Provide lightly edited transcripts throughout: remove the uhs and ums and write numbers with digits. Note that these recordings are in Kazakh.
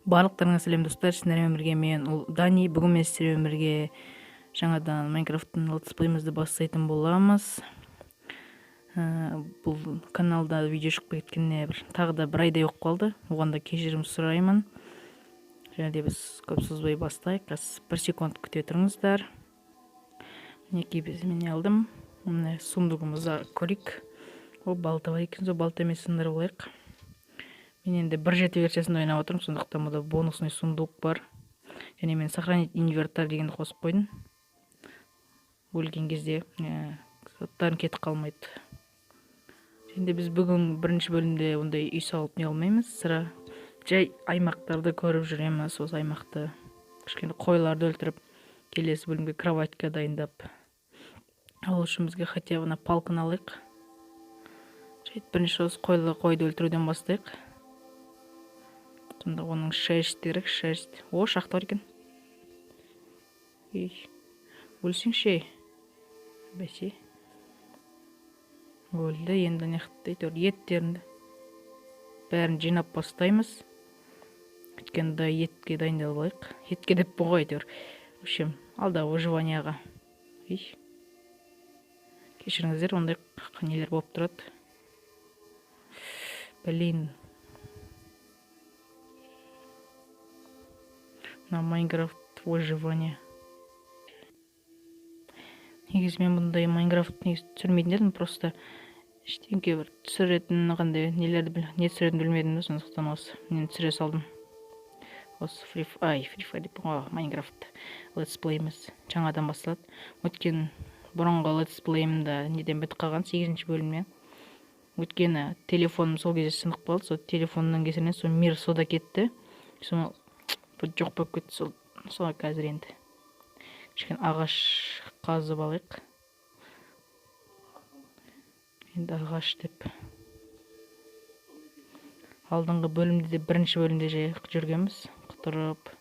Барлықтарыңа сәлем достар, сіздермен бірге мен Дани. Бүгін мен сіздермен бірге жаңадан Майнкрафттың летсплейімізді бастайтын боламыз. Бұл каналда видео шығып кеткеніне тағы да бір айдай болып қалды. Оған да кешірім сұраймын. Және де біз көп созбай бастайық. Қазір 1 секунд күте тұрыңыздар. Мінекей мен алдым. Міне сундығымызда көрейік. О, балта бар екен, сол балта емес сындырып алайық. Мен енді 1.7 версиясында ойнап отырмын, сондықтан мұнда бонусный сундук бар. Және мен сохранить инвертар дегенді қосып қойдым. Өлген кезде заттарым кетіп қалмайды. Енді біз бүгін бірінші бөлімде ондай үй салып не алмаймыз. Сыра жай аймақтарды көріп жүреміз. Осы аймақты кішкене қойларды өлтіріп, келесі бөлімге кроватька дайындап. Ол үшін бізге хотя бы палканы алайық. Бірінші осы қойды өлтіруден бастайық. Сонда оның 6 керек, 6. О, шақты бар екен. Өлсеңші. Бәсе. Өлді, енді неқтайды, еттерінді. Бәрін жинап бастаймыз. Өткенде етке дайындалып алайық. Етке деп бұғай, әйтеуір. В общем, алда выживанияға. Кешіріңіздер, ондай нелер болып тұрады. Блин. На Майнкрафт выживание. Негізі мен бұндай Майнкрафт түсірмейтін едім, просто ештеңке бір түсіретін қандай нелерді не түсіретінін білмедім, сондықтан осы мен түсіре салдым. Осы Free Fire деп Майнкрафт летсплейіміз жаңадан басталады. Өткен бұрынғы летсплейімді неден бітіп қалған, 8-ші бөлімнен. Өткені телефоным сол кезде сынып қалды, сол телефонның кесірінен сол мир сода кетті. Соны жоқ болып кетті, сол қазір енді кішкене ағаш қазып алайық. Енді ағаш деп алдыңғы бөлімде де, бірінші бөлімде жай жүргенбіз, қыдырып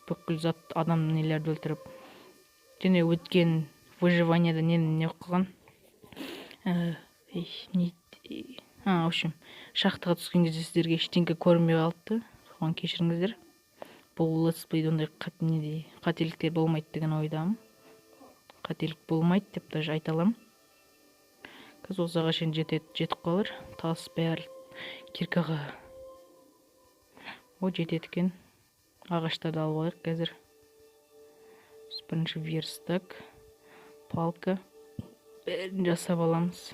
бүкіл зат адам нелерді өлтіріп. Және өткен выживанияда не оқыған? В общем, шахтаға түскен кезде сіздерге ештеңке көрінбей қалыпты. Соған кешіріңіздер. Бұл летсплейде ондай қателіктер болмайды деген ойдамын. Қателік болмайды деп даже айта аламын. Қазір осы ағаш енді жетіп қалыр. Тас бәрі киркаға. О, жетеді екен. Ағаштарды алып алайық қазір. Бірінші верстак, палка. Бәрін жасап аламыз.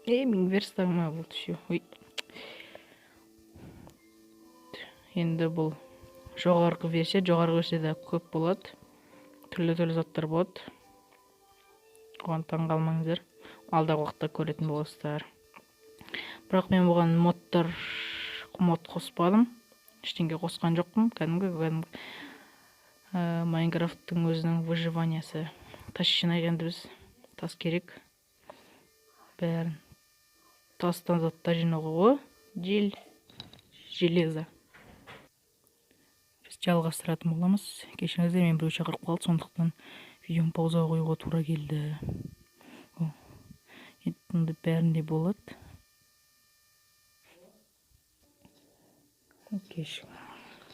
Мен верстагыма болды все. Енді бұл жоғарғы версияда көп болады. Түрлі заттар болады. Оған таңғалмаңыздар. Алдағы уақытта көретін боласыздар. Бірақ мен бұған мод қоспадым. Ештеңе қосқан жоқпын. Кәдімгі Майнкрафттың өзінің выживаниясы. Тас жинайық енді біз. Тас керек. Бәрін тастан заттар жинауға. Железо. Біз жалғастыратын боламыз. Кешіріңіздер, мен біреу шақырып қалды, сондықтан видеоны паузаға қоюға тура келді. Енді бәрінде болады.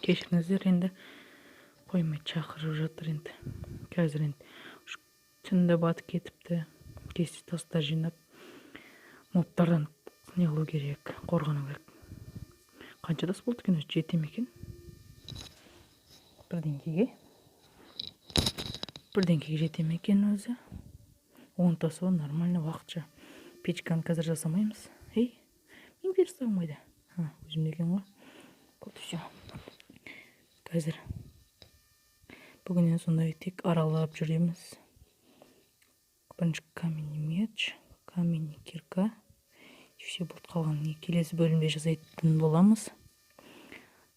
Кешіріңіздер, енді қоймай шақырып жатыр енді. Қазір енді түнді батып кетіпті. Кесте тастар жинап, мобтардан не қылу керек, қорғану керек. Қанша тас болды екен, жете ме екен? Бірдеңкеге жете ме екен өзі? 10 тас ол нормально, уақытша. Печканы қазір жасамаймыз. Мен верстагым қайда? Өзімде екен ғой. Болды, все. Қазір бүгіннен сондай тек аралап жүреміз. Бірінші каменный меч, каменный кирка. Все болды, қалған келесі бөлімде жасайтын боламыз.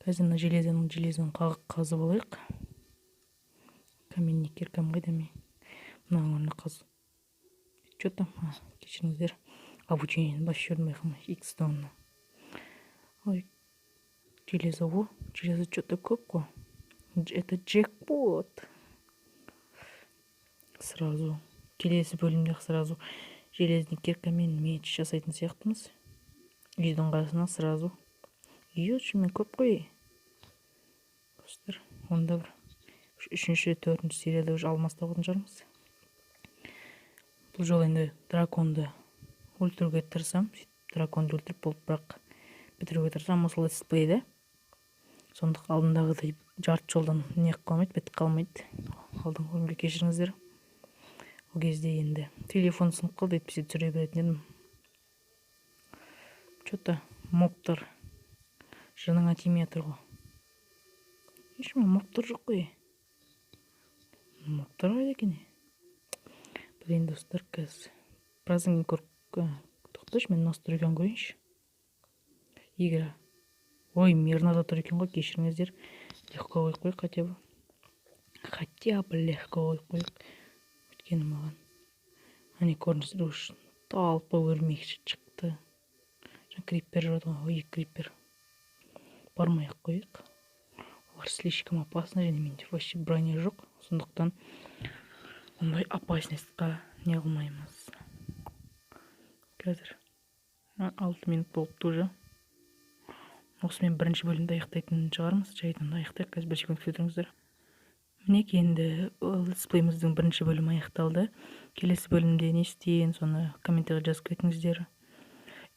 Қазір железоны қазып алайық. Каменный киркам қайда мен? Мынаны қазып. Что там? Кешіріңіздер. Обучениені бас жүрмей қалмай. X-Stone. Железо что-то көп қой. Это джекпот. Сразу. Келесі бөлімде сразу железный кирка мен меч жасайтын сияқтымыз. Үйдің қасына сразу шынымен көп қой. Достар, онда бір 3-ші, 4-ші серияда уже алмаста болатын шығармыз. Бұл жол енді драконды өлтіруге тырысам. Драконды өлтіріп болып, бірақ бітіруге тырысам. Осы летсплейде сондық алдындағыдай жарты жолдан не қалмайды, бітіп қалмайды. Алдыңғы бөлімге кешіріңіздер. Ол кезде енді телефон сынып қалды, етпесе түсіре беретін едім. Что-то моптар жыныңа тимей жатыр ғой. Ешкім моптар жоқ қой. Моптар қайда екен? Блин, достар, қазір біраздан кейін көріп тоқташы, мен настройган көрейінші. Игра. Ой, мирнада тұр екен ғой, кешіріңіздер. Легко қойып қойық, хотя бы легко қойып қойық. Өйткені маған ане көріністер үшін талпы өлмекші шықты. Криппер жүрді ғой, ой, криппер. Бармай-ақ қойық. Олар слишком опасно, және менде вообще броня жоқ. Сондықтан ондай опасностьқа не қылмаймыз. Қазір 6 минут болыпты уже. Осымен бірінші бөлімді аяқтайтын шығармыз. Жайдан аяқтайық, қазір 1 секунд күтіңіздер. Мінеки енді летсплейіміздің бірінші бөлімі аяқталды. Келесі бөлімде не істейін, соны комментарий жазып кетіңіздер.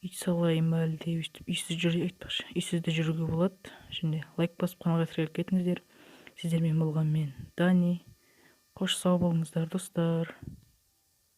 Үй салайын ба әлде үйсіз де жүруге болады. Және лайк басып каналға тіркеліп кетіңіздер. Сіздермен болған мен Дани. Қош сау болыңыздар, достар.